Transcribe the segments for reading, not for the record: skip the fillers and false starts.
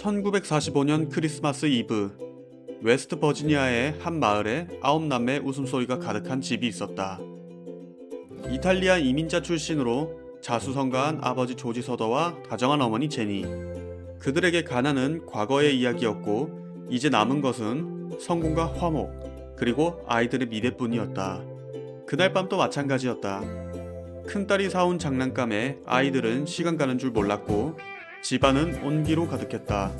1945년 크리스마스 이브, 웨스트 버지니아의 한 마을에 9남매의 웃음소리가 가득한 집이 있었다. 이탈리아 이민자 출신으로 자수성가한 아버지 조지 서더와 다정한 어머니 제니. 그들에게 가난은 과거의 이야기였고 이제 남은 것은 성공과 화목, 그리고 아이들의 미래뿐이었다. 그날 밤도 마찬가지였다. 큰딸이 사온 장난감에 아이들은 시간 가는 줄 몰랐고 집안은 온기로 가득했다.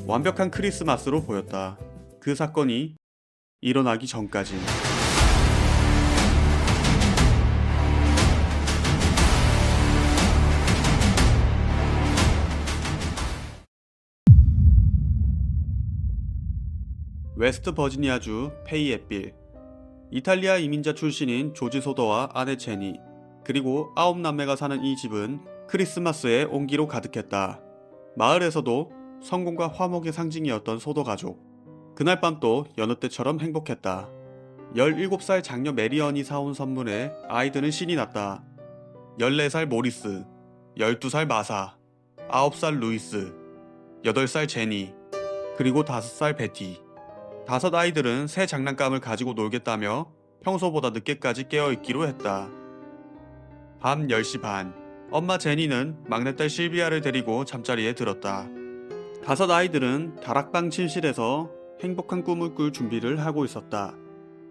완벽한 크리스마스로 보였다. 그 사건이 일어나기 전까지. 웨스트 버지니아주 페이앳빌. 이탈리아 이민자 출신인 조지 소더와 아내 제니, 그리고 9남매가 사는 이 집은 크리스마스의 온기로 가득했다. 마을에서도 성공과 화목의 상징이었던 소더 가족. 그날 밤도 여느 때처럼 행복했다. 17살 장녀 메리언이 사온 선물에 아이들은 신이 났다. 14살 모리스, 12살 마사, 9살 루이스, 8살 제니, 그리고 5살 베티. 5 아이들은 새 장난감을 가지고 놀겠다며 평소보다 늦게까지 깨어있기로 했다. 밤 10시 반, 엄마 제니는 막내딸 실비아를 데리고 잠자리에 들었다. 5 아이들은 다락방 침실에서 행복한 꿈을 꿀 준비를 하고 있었다.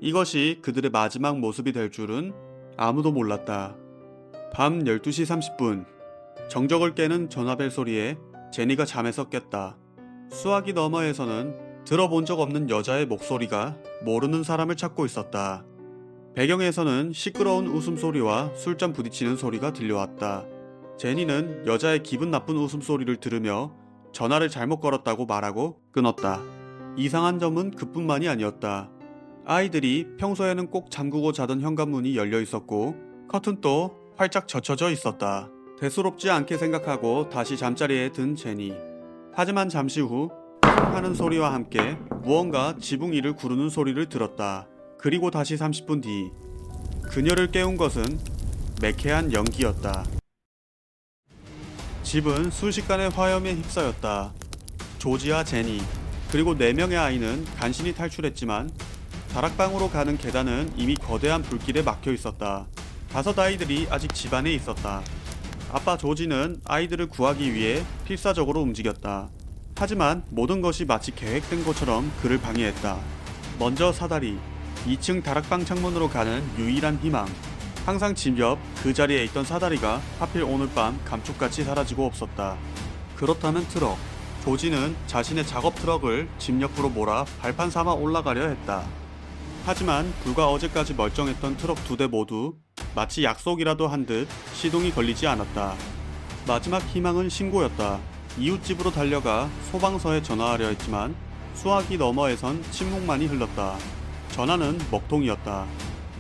이것이 그들의 마지막 모습이 될 줄은 아무도 몰랐다. 밤 12시 30분, 정적을 깨는 전화벨 소리에 제니가 잠에서 깼다. 수화기 너머에서는 들어본 적 없는 여자의 목소리가 모르는 사람을 찾고 있었다. 배경에서는 시끄러운 웃음소리와 술잔 부딪히는 소리가 들려왔다. 제니는 여자의 기분 나쁜 웃음소리를 들으며 전화를 잘못 걸었다고 말하고 끊었다. 이상한 점은 그뿐만이 아니었다. 아이들이 평소에는 꼭 잠그고 자던 현관문이 열려 있었고 커튼도 활짝 젖혀져 있었다. 대수롭지 않게 생각하고 다시 잠자리에 든 제니. 하지만 잠시 후 하는 소리와 함께 무언가 지붕 위를 구르는 소리를 들었다. 그리고 다시 30분 뒤 그녀를 깨운 것은 매캐한 연기였다. 집은 순식간에 화염에 휩싸였다. 조지와 제니, 그리고 4명의 아이는 간신히 탈출했지만 다락방으로 가는 계단은 이미 거대한 불길에 막혀 있었다. 5 아이들이 아직 집 안에 있었다. 아빠 조지는 아이들을 구하기 위해 필사적으로 움직였다. 하지만 모든 것이 마치 계획된 것처럼 그를 방해했다. 먼저 사다리, 2층 다락방 창문으로 가는 유일한 희망. 항상 집 옆 그 자리에 있던 사다리가 하필 오늘 밤 감쪽같이 사라지고 없었다. 그렇다면 트럭. 조지는 자신의 작업 트럭을 집 옆으로 몰아 발판 삼아 올라가려 했다. 하지만 불과 어제까지 멀쩡했던 트럭 2대 모두 마치 약속이라도 한 듯 시동이 걸리지 않았다. 마지막 희망은 신고였다. 이웃집으로 달려가 소방서에 전화하려 했지만 수화기 너머에선 침묵만이 흘렀다. 전화는 먹통이었다.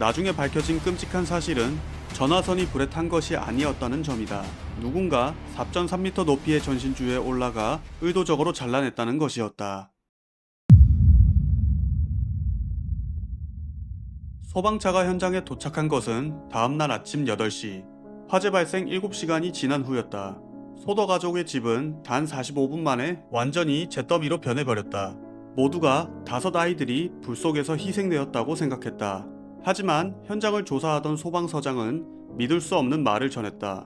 나중에 밝혀진 끔찍한 사실은 전화선이 불에 탄 것이 아니었다는 점이다. 누군가 4.3m 높이의 전신주에 올라가 의도적으로 잘라냈다는 것이었다. 소방차가 현장에 도착한 것은 다음날 아침 8시. 화재 발생 7시간이 지난 후였다. 소더 가족의 집은 단 45분 만에 완전히 잿더미로 변해버렸다. 모두가 5 아이들이 불 속에서 희생되었다고 생각했다. 하지만 현장을 조사하던 소방서장은 믿을 수 없는 말을 전했다.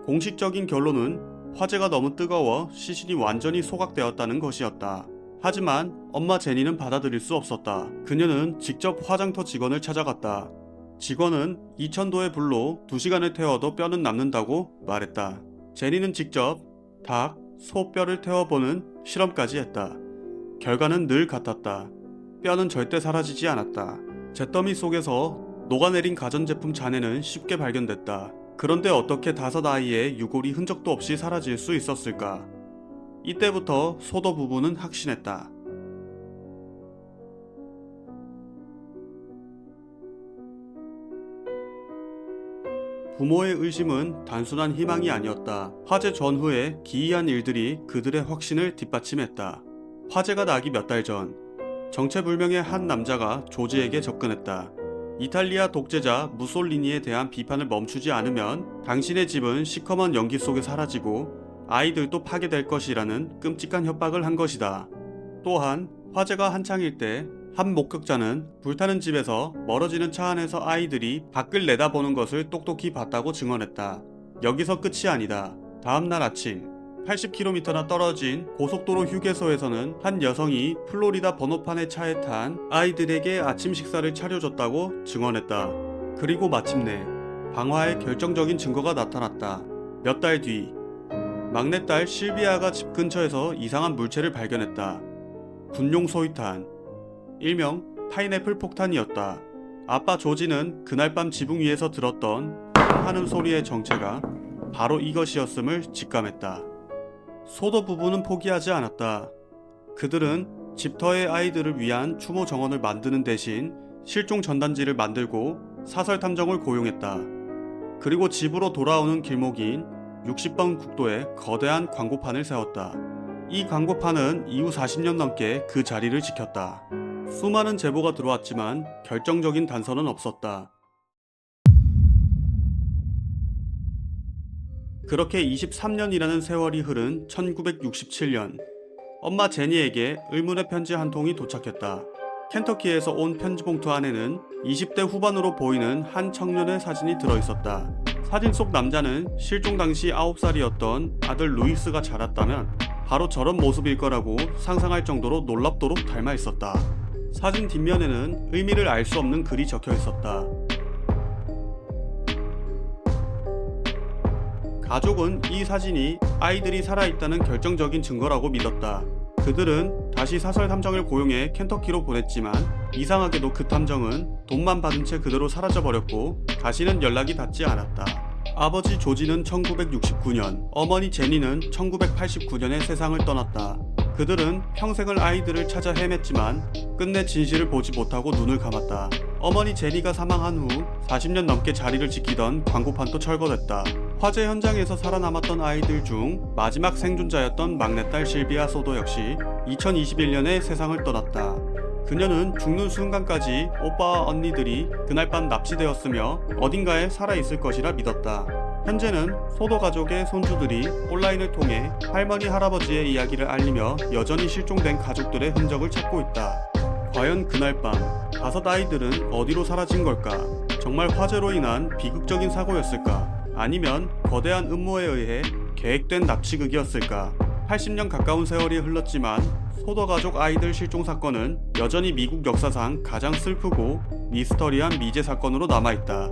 공식적인 결론은 화재가 너무 뜨거워 시신이 완전히 소각되었다는 것이었다. 하지만 엄마 제니는 받아들일 수 없었다. 그녀는 직접 화장터 직원을 찾아갔다. 직원은 2000도의 불로 2시간을 태워도 뼈는 남는다고 말했다. 제니는 직접 닭, 소 뼈를 태워보는 실험까지 했다. 결과는 늘 같았다. 뼈는 절대 사라지지 않았다. 잿더미 속에서 녹아내린 가전제품 잔해는 쉽게 발견됐다. 그런데 어떻게 5 아이의 유골이 흔적도 없이 사라질 수 있었을까? 이때부터 소더 부부는 확신했다. 부모의 의심은 단순한 희망이 아니었다. 화재 전후에 기이한 일들이 그들의 확신을 뒷받침했다. 화재가 나기 몇 달 전, 정체불명의 한 남자가 조지에게 접근했다. 이탈리아 독재자 무솔리니에 대한 비판을 멈추지 않으면 당신의 집은 시커먼 연기 속에 사라지고 아이들도 파괴될 것이라는 끔찍한 협박을 한 것이다. 또한 화재가 한창일 때 한 목격자는 불타는 집에서 멀어지는 차 안에서 아이들이 밖을 내다보는 것을 똑똑히 봤다고 증언했다. 여기서 끝이 아니다. 다음날 아침 80km나 떨어진 고속도로 휴게소에서는 한 여성이 플로리다 번호판의 차에 탄 아이들에게 아침 식사를 차려줬다고 증언했다. 그리고 마침내 방화의 결정적인 증거가 나타났다. 몇 달 뒤 막내딸 실비아가 집 근처에서 이상한 물체를 발견했다. 군용 소위탄, 일명 파인애플 폭탄이었다. 아빠 조지는 그날 밤 지붕 위에서 들었던 하는 소리의 정체가 바로 이것이었음을 직감했다. 소도 부부는 포기하지 않았다. 그들은 집터의 아이들을 위한 추모 정원을 만드는 대신 실종 전단지를 만들고 사설 탐정을 고용했다. 그리고 집으로 돌아오는 길목인 60번 국도에 거대한 광고판을 세웠다. 이 광고판은 이후 40년 넘게 그 자리를 지켰다. 수많은 제보가 들어왔지만 결정적인 단서는 없었다. 그렇게 23년이라는 세월이 흐른 1967년, 엄마 제니에게 의문의 편지 한 통이 도착했다. 켄터키에서 온 편지 봉투 안에는 20대 후반으로 보이는 한 청년의 사진이 들어있었다. 사진 속 남자는 실종 당시 9살이었던 아들 루이스가 자랐다면 바로 저런 모습일 거라고 상상할 정도로 놀랍도록 닮아 있었다. 사진 뒷면에는 의미를 알 수 없는 글이 적혀 있었다. 가족은 이 사진이 아이들이 살아있다는 결정적인 증거라고 믿었다. 그들은 다시 사설 탐정을 고용해 켄터키로 보냈지만 이상하게도 그 탐정은 돈만 받은 채 그대로 사라져버렸고 다시는 연락이 닿지 않았다. 아버지 조지는 1969년, 어머니 제니는 1989년에 세상을 떠났다. 그들은 평생을 아이들을 찾아 헤맸지만 끝내 진실을 보지 못하고 눈을 감았다. 어머니 제니가 사망한 후 40년 넘게 자리를 지키던 광고판도 철거됐다. 화재 현장에서 살아남았던 아이들 중 마지막 생존자였던 막내딸 실비아 소도 역시 2021년에 세상을 떠났다. 그녀는 죽는 순간까지 오빠와 언니들이 그날 밤 납치되었으며 어딘가에 살아있을 것이라 믿었다. 현재는 소도 가족의 손주들이 온라인을 통해 할머니 할아버지의 이야기를 알리며 여전히 실종된 가족들의 흔적을 찾고 있다. 과연 그날 밤 5 아이들은 어디로 사라진 걸까? 정말 화재로 인한 비극적인 사고였을까? 아니면 거대한 음모에 의해 계획된 납치극이었을까? 80년 가까운 세월이 흘렀지만 소도 가족 아이들 실종 사건은 여전히 미국 역사상 가장 슬프고 미스터리한 미제 사건으로 남아있다.